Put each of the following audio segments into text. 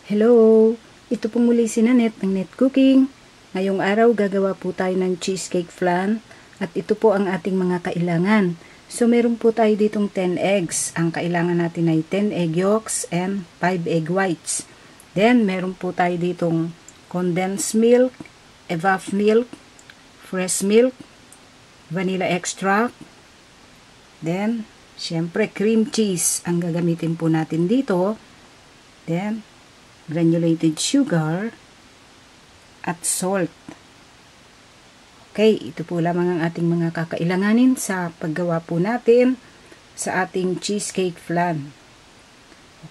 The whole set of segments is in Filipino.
Hello! Ito po muli si Nanette ng Net Cooking. Ngayong araw gagawa po tayo ng cheesecake flan at ito po ang ating mga kailangan. So meron po tayo ditong 10 eggs. Ang kailangan natin ay 10 egg yolks and 5 egg whites. Then meron po tayo ditong condensed milk, evap milk, fresh milk, vanilla extract. Then syempre cream cheese ang gagamitin po natin dito. Then granulated sugar at salt. Okay, ito po lamang ang ating mga kakailanganin sa paggawa po natin sa ating cheesecake flan.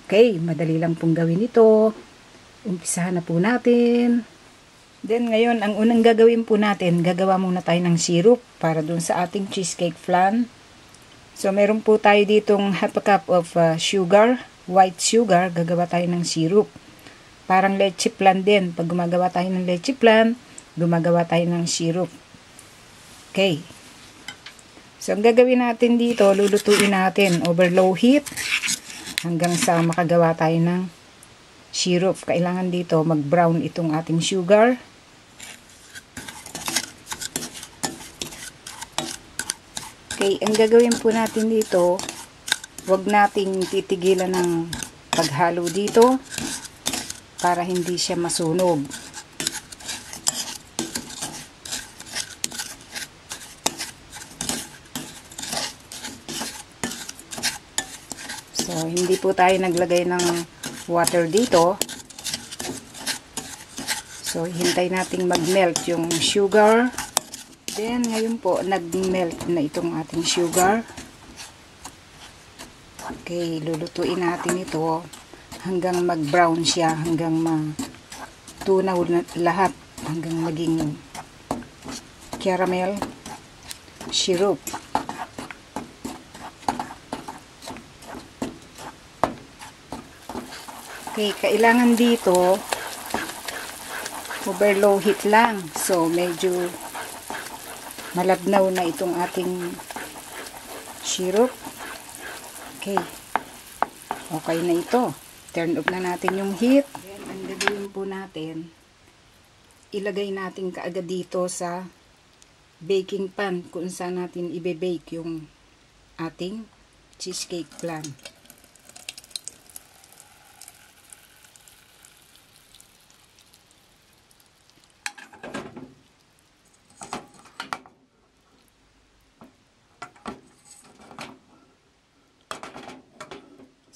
Okay, madali lang pong gawin ito. Umpisahan na po natin. Then ngayon, ang unang gagawin po natin, gagawa muna tayo ng syrup para dun sa ating cheesecake flan. So meron po tayo ditong half a cup of sugar, white sugar, gagawa tayo ng syrup. Parang leche flan din. Pag gumagawa tayo ng leche flan, gumagawa tayo ng syrup. Okay. So, ang gagawin natin dito, lulutuin natin over low heat hanggang sa makagawa tayo ng syrup. Kailangan dito mag-brown itong ating sugar. Okay, ang gagawin po natin dito, huwag nating titigilan ng paghalo dito para hindi siya masunog. So, hindi po tayo naglagay ng water dito. So, hintay nating mag-melt yung sugar. Then, ngayon po, nag-melt na itong ating sugar. Okay, lulutuin natin ito hanggang mag-brown siya, hanggang matunaw na lahat, hanggang maging caramel syrup. Okay, kailangan dito over low heat lang. So, medyo malabnaw na itong ating syrup. Okay. Okay na ito. Turn off na natin yung heat. Then, ang gagawin po natin, ilagay natin kaagad dito sa baking pan kung saan natin ibe-bake yung ating cheesecake flan.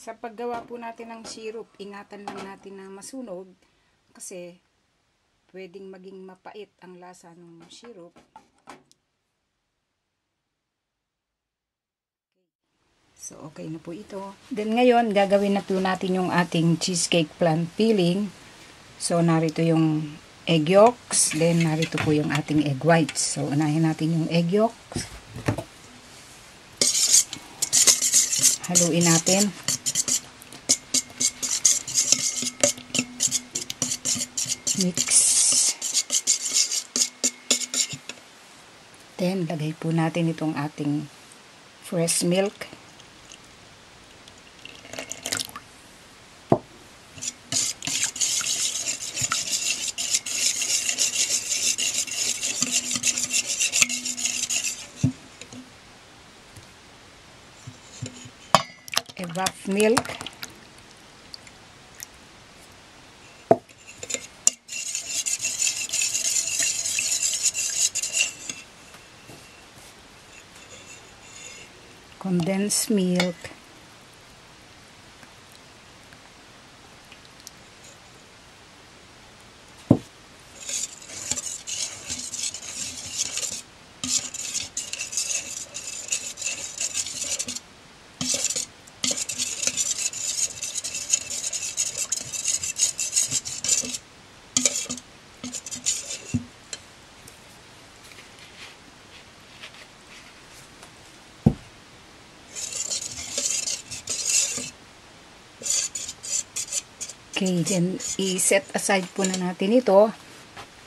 Sa paggawa po natin ng syrup, ingatan lang natin na masunog kasi pwedeng maging mapait ang lasa ng syrup. So, okay na po ito. Then ngayon, gagawin na po natin yung ating cheesecake flan filling. So, narito yung egg yolks. Then, narito po yung ating egg whites. So, unahin natin yung egg yolks. Haluin natin. Mix. Then, lagay po natin itong ating fresh milk. Evap milk. Condensed milk. Okay, then i-set aside po na natin ito.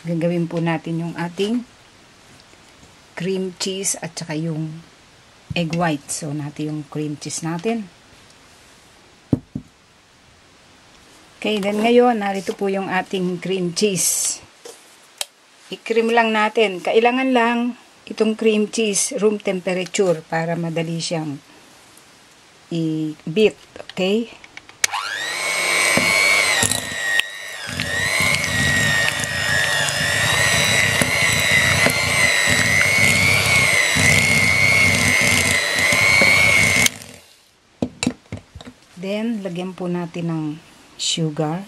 Gagawin po natin yung ating cream cheese at saka yung egg white. So, natin yung cream cheese natin. Okay, then ngayon, narito po yung ating cream cheese. I-cream lang natin. Kailangan lang itong cream cheese room temperature para madali siyang i-beat. Okay? Then, lagyan po natin ng sugar.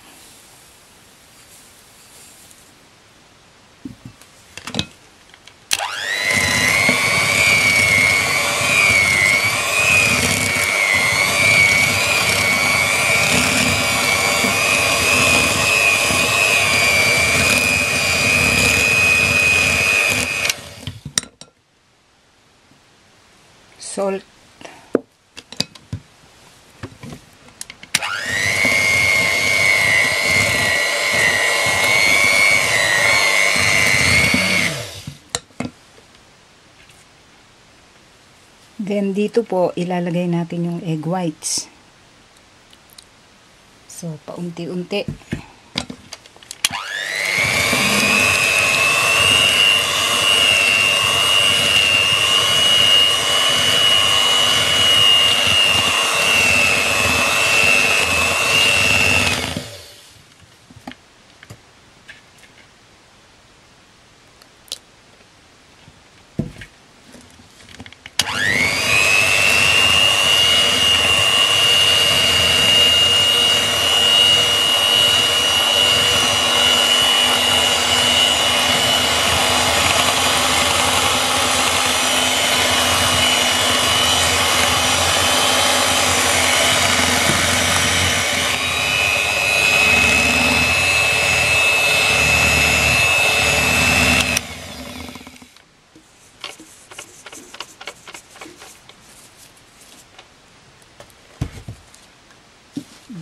Salt. Then, dito po, ilalagay natin yung egg whites. So, paunti-unti.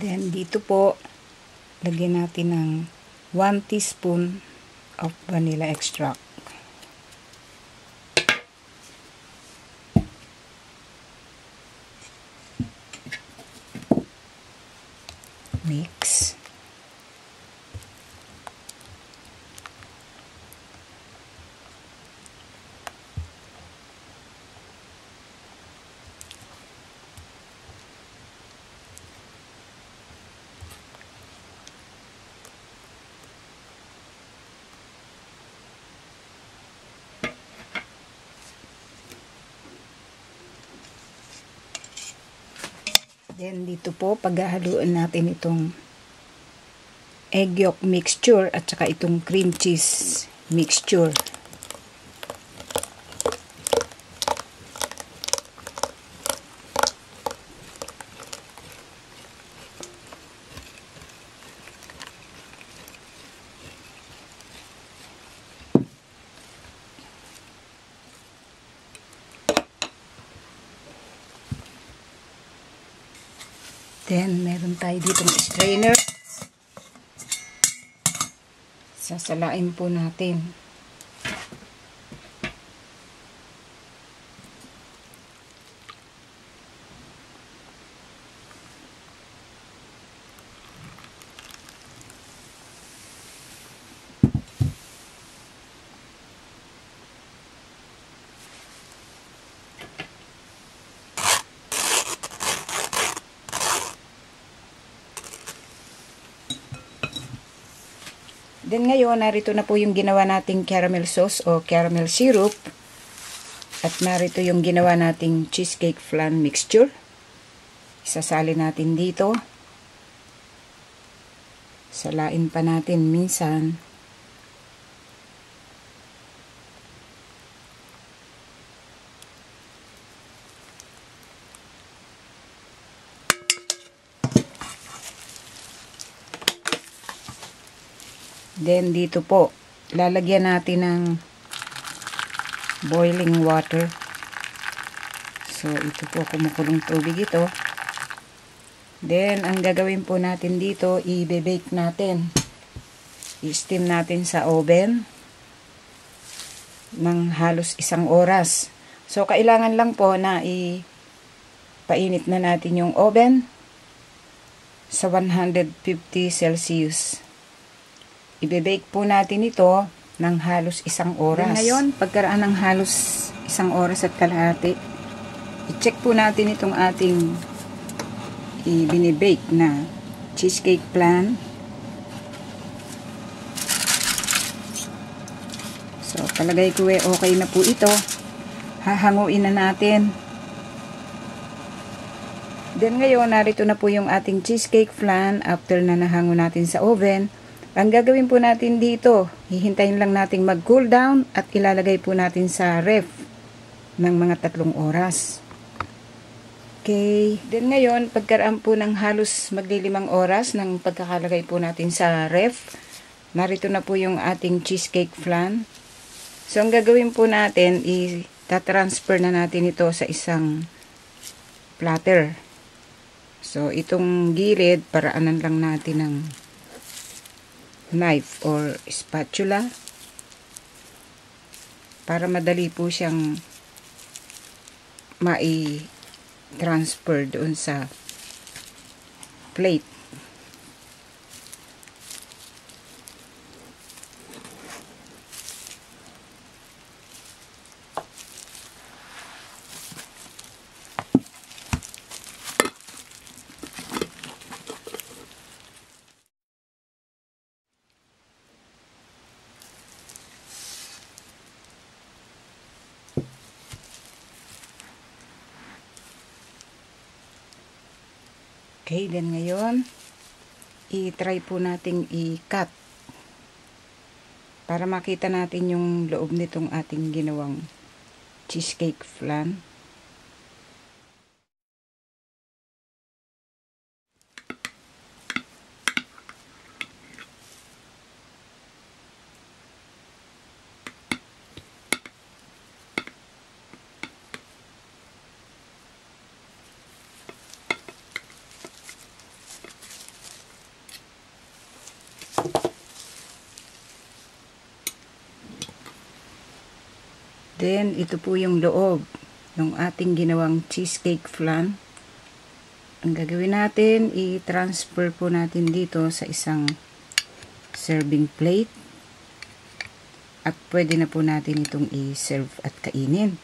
Then, dito po, lagyan natin ng 1 teaspoon of vanilla extract. Mix. Then, dito po, paghahaluan natin itong egg yolk mixture at saka itong cream cheese mixture. Then, meron tayo ditong strainer. Sasalain po natin. Then ngayon, narito na po yung ginawa nating caramel sauce o caramel syrup. At narito yung ginawa nating cheesecake flan mixture. Isasali natin dito. Salain pa natin minsan. Then, dito po, lalagyan natin ng boiling water. So, ito po, kumukulong tubig ito. Then, ang gagawin po natin dito, i-bake natin. I-steam natin sa oven ng halos 1 oras. So, kailangan lang po na i-painit na natin yung oven. sa 150 Celsius. Ibe-bake po natin ito ng halos 1 oras. Then ngayon, pagkaraan ng halos 1 oras at kalahati, i-check po natin itong ating ibinibake na cheesecake flan. So, palagay ko okay na po ito. Hahanguin na natin. Then ngayon, narito na po yung ating cheesecake flan after na nahango natin sa oven. Ang gagawin po natin dito, hihintayin lang nating mag-cool down at ilalagay po natin sa ref ng mga 3 oras. Okay. Then ngayon, pagkaraan po ng halos magli-5 oras ng pagkakalagay po natin sa ref, narito na po yung ating cheesecake flan. So, ang gagawin po natin, i-transfer na natin ito sa isang platter. So, itong gilid, paraanan lang natin ng knife or spatula para madali po siyang mai-transfer doon sa plate. Okay, then ngayon, i-try po nating i-cut para makita natin yung loob nitong ating ginawang cheesecake flan. Then, ito po yung loob ng ating ginawang cheesecake flan. Ang gagawin natin, i-transfer po natin dito sa isang serving plate. At pwede na po natin itong i-serve at kainin.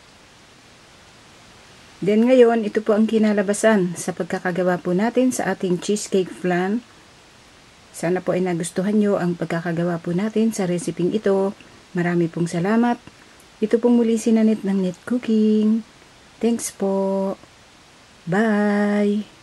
Then ngayon, ito po ang kinalabasan sa pagkakagawa po natin sa ating cheesecake flan. Sana po ay nagustuhan nyo ang pagkakagawa po natin sa reseping ito. Marami pong salamat. Ito pong muli si Nanette ng Net Cooking. Thanks po. Bye!